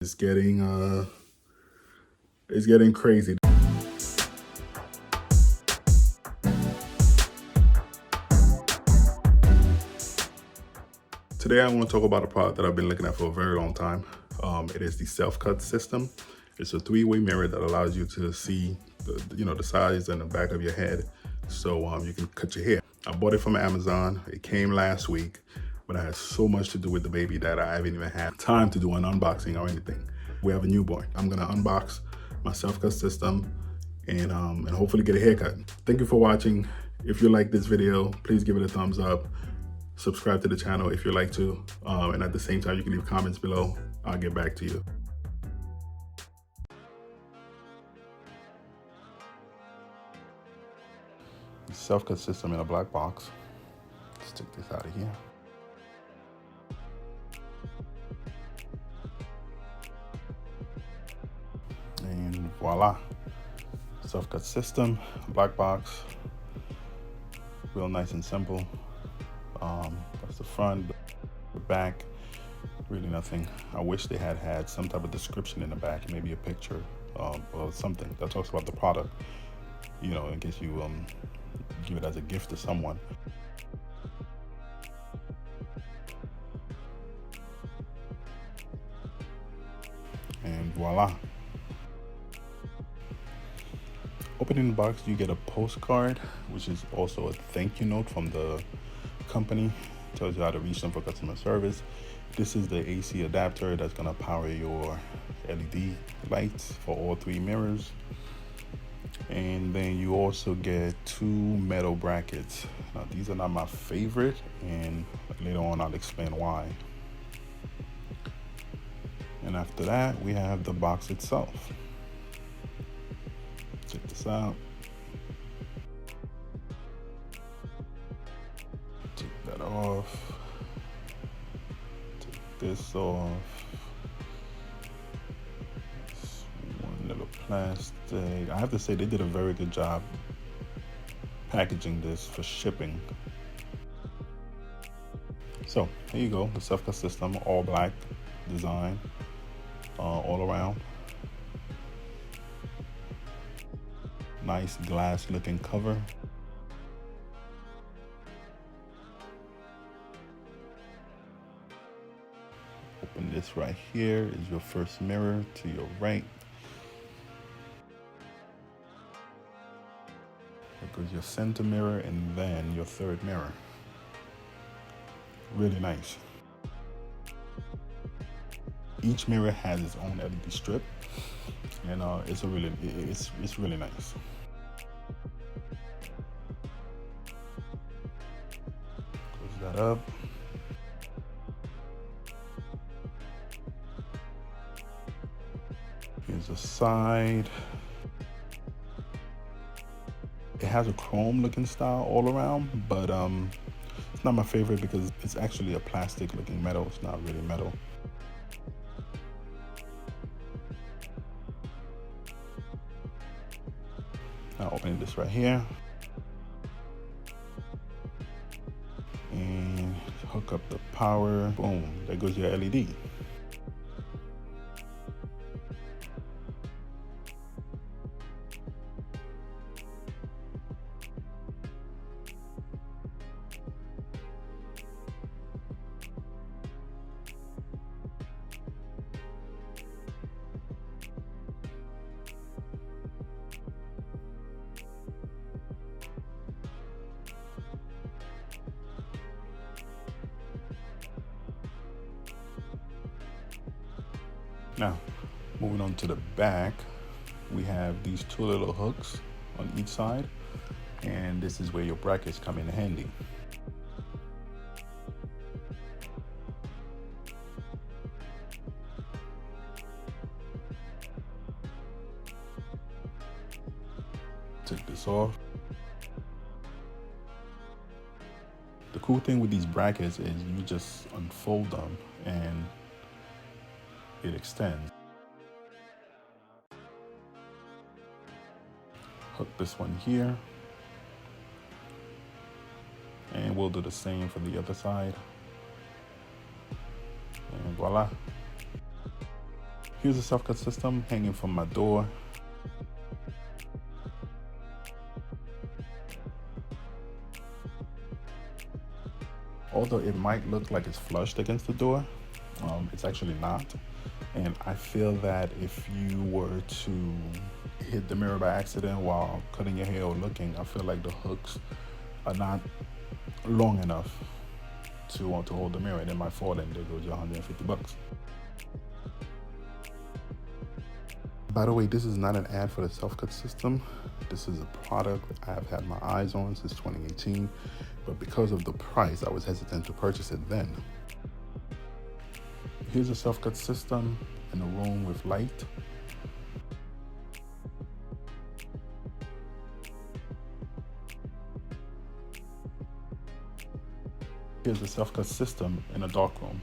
It's getting crazy. Today I want to talk about a product that I've been looking at for a very long time. It is the self-cut system. It's a three-way mirror that allows you to see the size and the back of your head, so you can cut your hair. I bought it from Amazon. It came last week, but I had so much to do with the baby that I haven't even had time to do an unboxing or anything. We have a newborn. I'm gonna unbox my self-cut system and hopefully get a haircut. Thank you for watching. If you like this video, please give it a thumbs up. Subscribe to the channel if you like to, and at the same time you can leave comments below. I'll get back to you. The self-cut system in a black box. Let's take this out of here. And voila, self-cut system, black box, real nice and simple. That's the front, the back, really nothing. I wish they had some type of description in the back, maybe a picture or something that talks about the product, in case you give it as a gift to someone. And voila. Opening the box, you get a postcard, which is also a thank you note from the company. Tells you how to reach them for customer service. This is the AC adapter that's gonna power your LED lights for all three mirrors. And then you also get two metal brackets. Now these are not my favorite, and later on I'll explain why. And after that, we have the box itself. Check this out. Take that off. Take this off. This one little plastic. I have to say they did a very good job packaging this for shipping. So here you go, the self-cut system, all black design, all around. Nice glass looking cover. Open this right here is your first mirror to your right. There goes your center mirror and then your third mirror. Really nice. Each mirror has its own LED strip, and it's really nice. Close that up. Here's the side. It has a chrome looking style all around, but it's not my favorite because it's actually a plastic looking metal. It's not really metal. Now opening this right here. And hook up the power. Boom, there goes your LED. Now, moving on to the back, we have these two little hooks on each side, and this is where your brackets come in handy. Take this off. The cool thing with these brackets is you just unfold them and it extends. Hook this one here, and we'll do the same for the other side. And voila. Here's a self-cut system hanging from my door. Although it might look like it's flushed against the door, it's actually not. And I feel that if you were to hit the mirror by accident while cutting your hair or looking, I feel like the hooks are not long enough to hold the mirror, and it might fall, and there goes your $150. By the way, this is not an ad for the self-cut system. This is a product I have had my eyes on since 2018, but because of the price, I was hesitant to purchase it then. Here's a self-cut system in a room with light. Here's a self-cut system in a dark room.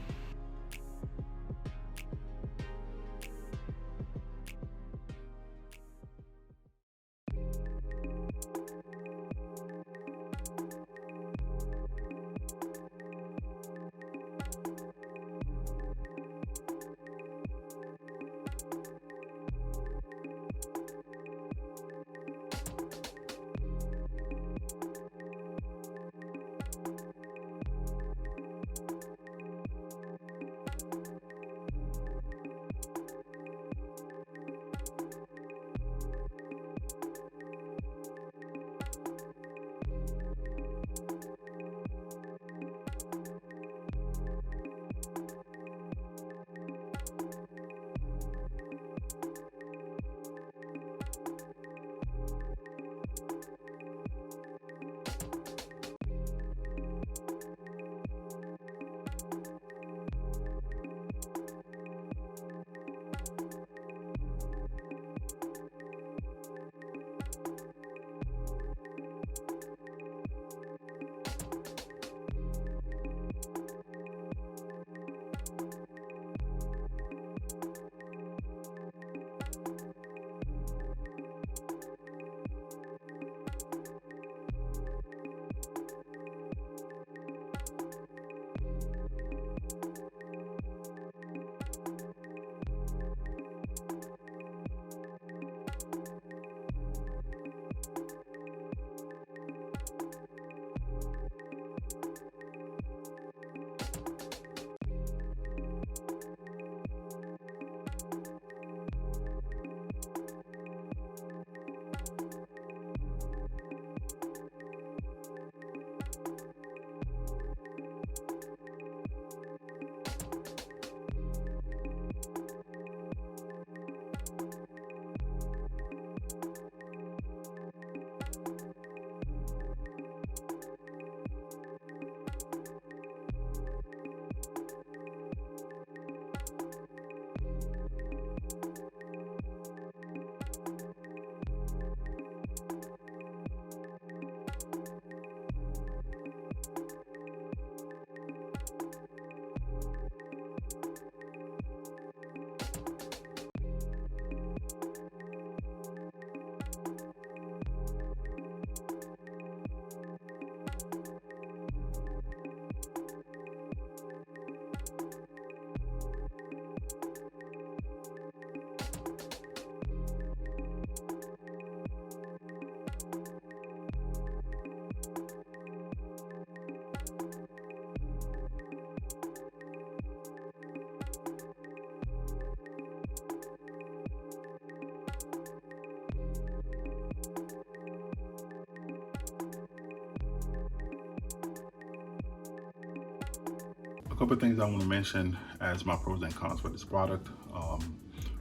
A couple of things I want to mention as my pros and cons for this product.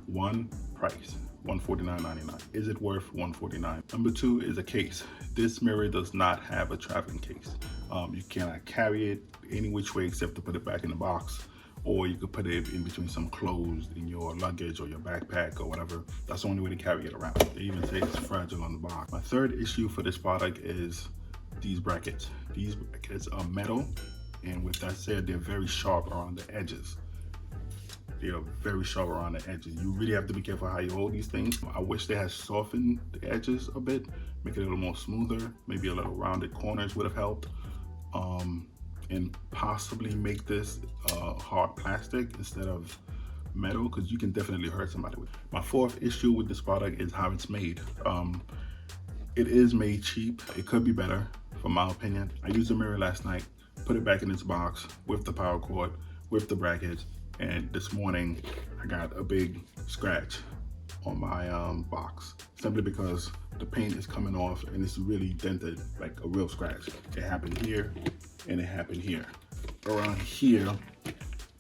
One, price, $149.99. Is it worth $149? Number two is a case. This mirror does not have a traveling case. You cannot carry it any which way except to put it back in the box, or you could put it in between some clothes in your luggage or your backpack or whatever. That's the only way to carry it around. They even say it's fragile on the box. My third issue for this product is these brackets. These brackets are metal, and with that said, they're very sharp around the edges. They are very sharp around the edges. You really have to be careful how you hold these things. I wish they had softened the edges a bit, make it a little more smoother. Maybe a little rounded corners would have helped. And possibly make this hard plastic instead of metal, because you can definitely hurt somebody with it. My fourth issue with this product is how it's made. It is made cheap. It could be better, from my opinion. I used the mirror last night, put it back in its box with the power cord, with the brackets, and this morning I got a big scratch on my box, simply because the paint is coming off and it's really dented, like a real scratch. It happened here and it happened here. Around here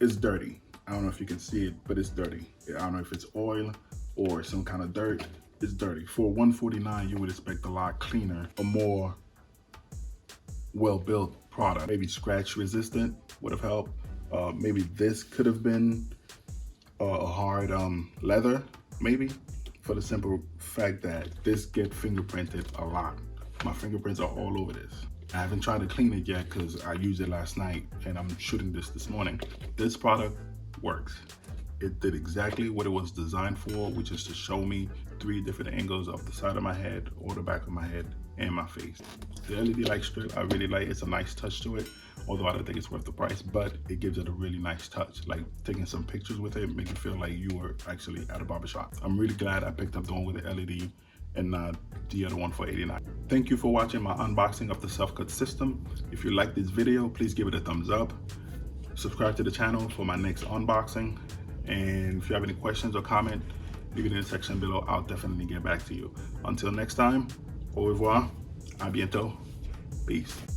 it's dirty. I don't know if you can see it, but it's dirty. I don't know if it's oil or some kind of dirt. It's dirty. For $149, you would expect a lot cleaner, a more well-built product. Maybe scratch resistant would have helped. Maybe this could have been a hard leather, maybe, for the simple fact that this gets fingerprinted a lot. My fingerprints are all over this. I haven't tried to clean it yet because I used it last night and I'm shooting this morning. This product works. It did exactly what it was designed for, which is to show me 3 different angles of the side of my head or the back of my head and my face. The LED light strip, I really like. It's a nice touch to it, although I don't think it's worth the price, but it gives it a really nice touch. Like taking some pictures with it, make it feel like you were actually at a barbershop. I'm really glad I picked up the one with the LED and not the other one for $89. Thank you for watching my unboxing of the self-cut system. If you like this video, please give it a thumbs up. Subscribe to the channel for my next unboxing. And if you have any questions or comment, leave it in the section below. I'll definitely get back to you. Until next time, au revoir, à bientôt, peace.